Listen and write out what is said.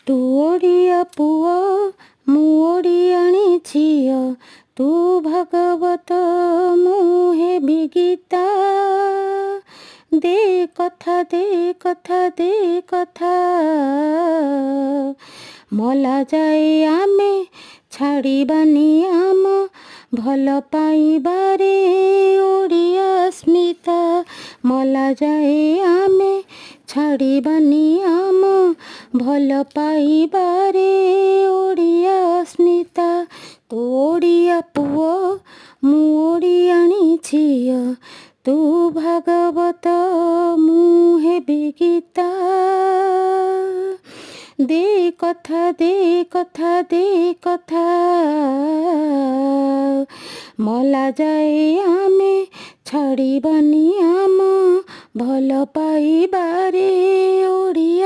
ତୁ ଓଡ଼ିଆ ପୁଅ ମୁଁ ଓଡ଼ିଆଣୀ ଝିଅ, ତୁ ଭାଗବତ ମୁଁ ହେବି ଗୀତା। ଦେ କଥା ଦେ କଥା ଦେ କଥା, ମଲା ଯାଏ ଆମେ ଛାଡ଼ିବାନି ଆମ ଭଲ ପାଇବାରେ ଓଡ଼ିଆ ସ୍ମିତା। ମଲା ଯାଏ ଆମେ ଛାଡ଼ିବାନି ଆମ ଭଲ ପାଇବାରେ ଓଡ଼ିଆ ସ୍ମିତା। ତୁ ଓଡ଼ିଆ ପୁଅ ମୁଁ ଓଡ଼ିଆଣୀ ଝିଅ, ତୁ ଭାଗବତ ମୁଁ ହେବି ଗୀତା। ଦେ କଥା ଦେ କଥା ଦେ କଥା, ମଲା ଯାଏ ଆମେ ଛାଡ଼ିବାନି ଆମ ଭଲ ପାଇବାରେ ଓଡ଼ିଆ।